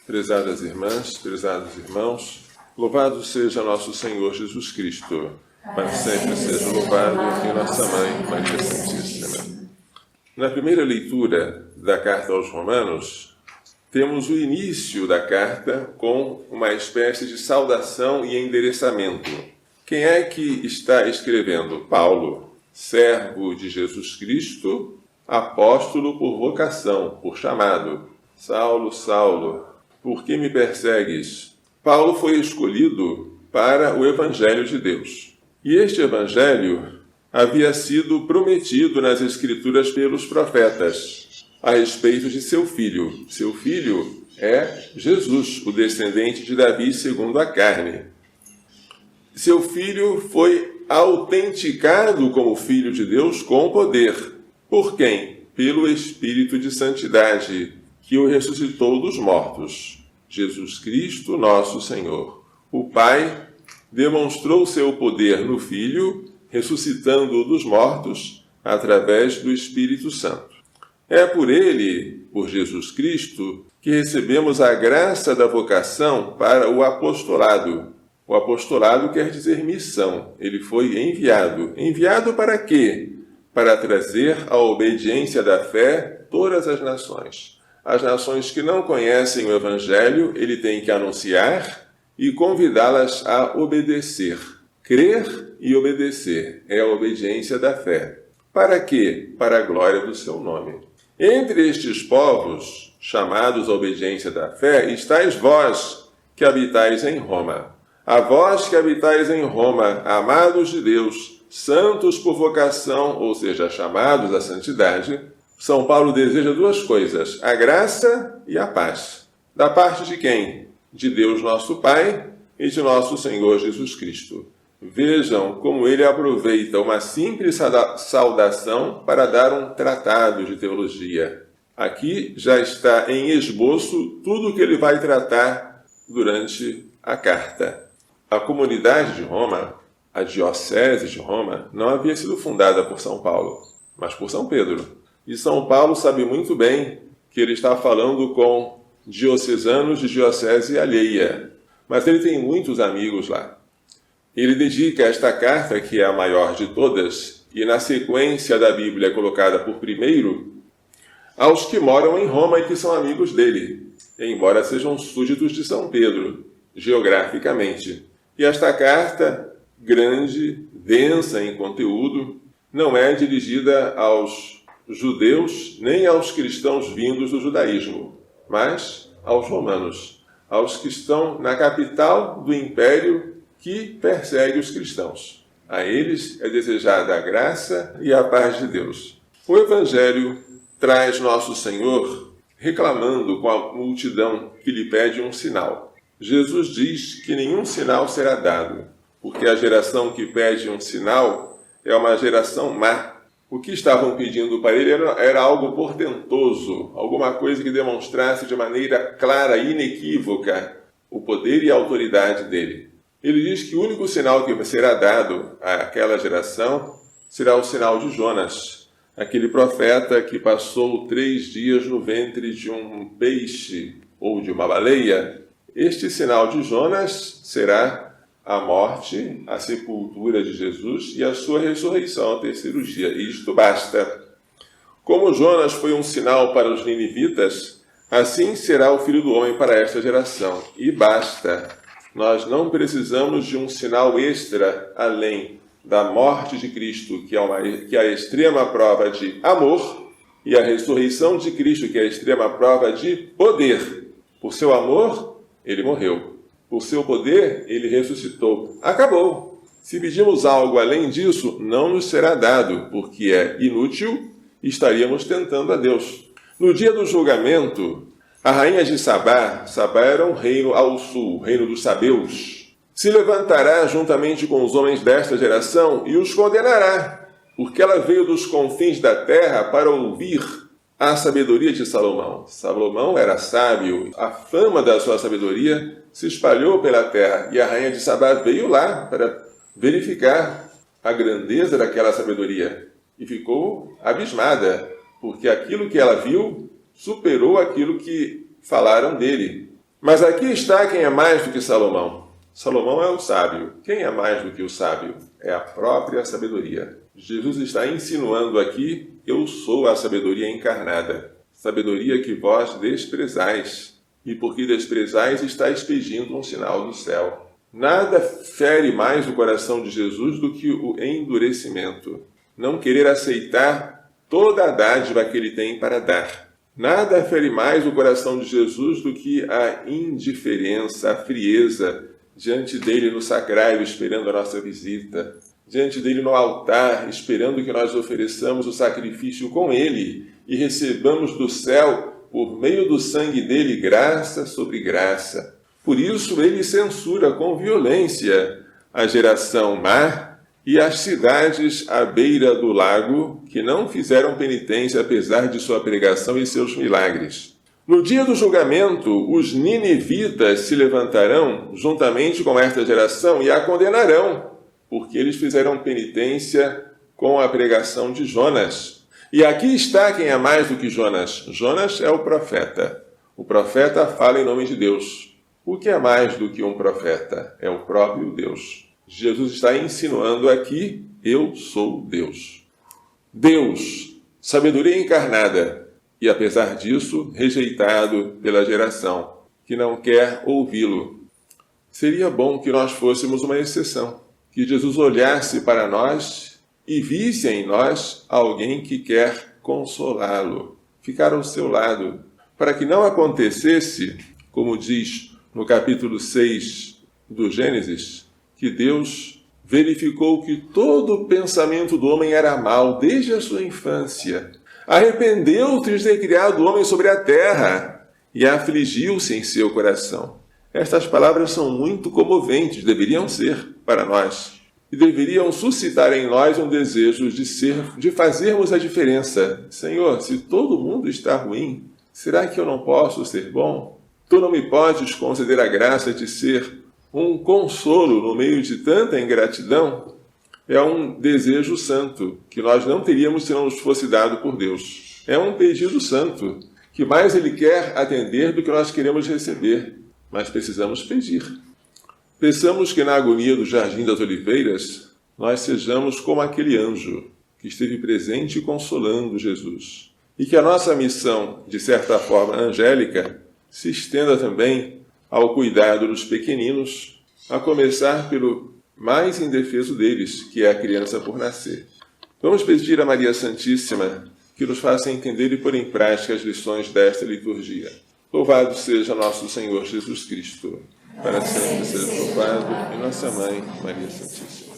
Prezadas irmãs, prezados irmãos, louvado seja nosso Senhor Jesus Cristo, para sempre seja louvado e nossa Mãe, Maria Santíssima. Na primeira leitura da carta aos Romanos, temos o início da carta com uma espécie de saudação e endereçamento. Quem é que está escrevendo? Paulo, servo de Jesus Cristo, apóstolo por vocação, por chamado. Saulo, Saulo, por que me persegues? Paulo foi escolhido para o Evangelho de Deus. E este Evangelho havia sido prometido nas Escrituras pelos profetas a respeito de seu filho. Seu filho é Jesus, o descendente de Davi segundo a carne. Seu filho foi autenticado como filho de Deus com poder. Por quem? Pelo Espírito de Santidade, que o ressuscitou dos mortos. Jesus Cristo, nosso Senhor. O Pai demonstrou seu poder no Filho, ressuscitando-o dos mortos, através do Espírito Santo. É por ele, por Jesus Cristo, que recebemos a graça da vocação para o apostolado. O apostolado quer dizer missão. Ele foi enviado. Enviado para quê? Para trazer à obediência da fé todas as nações. As nações que não conhecem o Evangelho, ele tem que anunciar e convidá-las a obedecer. Crer e obedecer é a obediência da fé. Para quê? Para a glória do seu nome. Entre estes povos, chamados à obediência da fé, estáis vós, que habitais em Roma. A vós que habitais em Roma, amados de Deus, santos por vocação, ou seja, chamados à santidade, São Paulo deseja duas coisas, a graça e a paz. Da parte de quem? De Deus nosso Pai e de nosso Senhor Jesus Cristo. Vejam como ele aproveita uma simples saudação para dar um tratado de teologia. Aqui já está em esboço tudo o que ele vai tratar durante a carta. A comunidade de Roma, a diocese de Roma, não havia sido fundada por São Paulo, mas por São Pedro. E São Paulo sabe muito bem que ele está falando com diocesanos de diocese alheia, mas ele tem muitos amigos lá. Ele dedica esta carta, que é a maior de todas, e na sequência da Bíblia é colocada por primeiro, aos que moram em Roma e que são amigos dele, embora sejam súditos de São Pedro, geograficamente. E esta carta, grande, densa em conteúdo, não é dirigida aos judeus nem aos cristãos vindos do judaísmo, mas aos romanos, aos que estão na capital do império que persegue os cristãos. A eles é desejada a graça e a paz de Deus. O Evangelho traz nosso Senhor reclamando com a multidão que lhe pede um sinal. Jesus diz que nenhum sinal será dado, porque a geração que pede um sinal é uma geração má. O que estavam pedindo para ele era algo portentoso, alguma coisa que demonstrasse de maneira clara e inequívoca o poder e a autoridade dele. Ele diz que o único sinal que será dado àquela geração será o sinal de Jonas, aquele profeta que passou 3 dias no ventre de um peixe ou de uma baleia. Este sinal de Jonas será a morte, a sepultura de Jesus e a sua ressurreição ao 3º dia. E isto basta. Como Jonas foi um sinal para os ninivitas, assim será o Filho do Homem para esta geração. E basta. Nós não precisamos de um sinal extra além da morte de Cristo, que é a extrema prova de amor, e a ressurreição de Cristo, que é a extrema prova de poder. Por seu amor, ele morreu. Por seu poder, ele ressuscitou. Acabou. Se pedimos algo além disso, não nos será dado, porque é inútil e estaríamos tentando a Deus. No dia do julgamento, a rainha de Sabá era um reino ao sul, o reino dos sabeus, se levantará juntamente com os homens desta geração e os condenará, porque ela veio dos confins da terra para ouvir a sabedoria de Salomão. Salomão era sábio, a fama da sua sabedoria se espalhou pela terra, e a rainha de Sabá veio lá para verificar a grandeza daquela sabedoria e ficou abismada, porque aquilo que ela viu superou aquilo que falaram dele. Mas aqui está quem é mais do que Salomão. Salomão é o sábio. Quem é mais do que o sábio? É a própria sabedoria. Jesus está insinuando aqui: eu sou a sabedoria encarnada. Sabedoria que vós desprezais. E porque desprezais, estáis pedindo um sinal do céu. Nada fere mais o coração de Jesus do que o endurecimento. Não querer aceitar toda a dádiva que ele tem para dar. Nada fere mais o coração de Jesus do que a indiferença, a frieza diante dele no sacrário, esperando a nossa visita, diante dele no altar, esperando que nós ofereçamos o sacrifício com ele e recebamos do céu, por meio do sangue dele, graça sobre graça. Por isso ele censura com violência a geração má e as cidades à beira do lago que não fizeram penitência apesar de sua pregação e seus milagres. No dia do julgamento, os ninivitas se levantarão juntamente com esta geração e a condenarão, porque eles fizeram penitência com a pregação de Jonas. E aqui está quem é mais do que Jonas. Jonas é o profeta. O profeta fala em nome de Deus. O que é mais do que um profeta? É o próprio Deus. Jesus está insinuando aqui: eu sou Deus. Deus, sabedoria encarnada. E, apesar disso, rejeitado pela geração, que não quer ouvi-lo. Seria bom que nós fôssemos uma exceção, que Jesus olhasse para nós e visse em nós alguém que quer consolá-lo, ficar ao seu lado, para que não acontecesse, como diz no capítulo 6 do Gênesis, que Deus verificou que todo o pensamento do homem era mau desde a sua infância. Arrependeu-se de ter criado o homem sobre a terra e afligiu-se em seu coração. Estas palavras são muito comoventes, deveriam ser para nós, e deveriam suscitar em nós um desejo de fazermos a diferença. Senhor, se todo mundo está ruim, será que eu não posso ser bom? Tu não me podes conceder a graça de ser um consolo no meio de tanta ingratidão? É um desejo santo, que nós não teríamos se não nos fosse dado por Deus. É um pedido santo, que mais Ele quer atender do que nós queremos receber. Mas precisamos pedir. Peçamos que na agonia do Jardim das Oliveiras, nós sejamos como aquele anjo que esteve presente consolando Jesus. E que a nossa missão, de certa forma angélica, se estenda também ao cuidado dos pequeninos, a começar pelo mais indefeso deles, que é a criança por nascer. Vamos pedir a Maria Santíssima que nos faça entender e pôr em prática as lições desta liturgia. Louvado seja nosso Senhor Jesus Cristo. Para sempre seja louvado, e nossa Mãe, Maria Santíssima.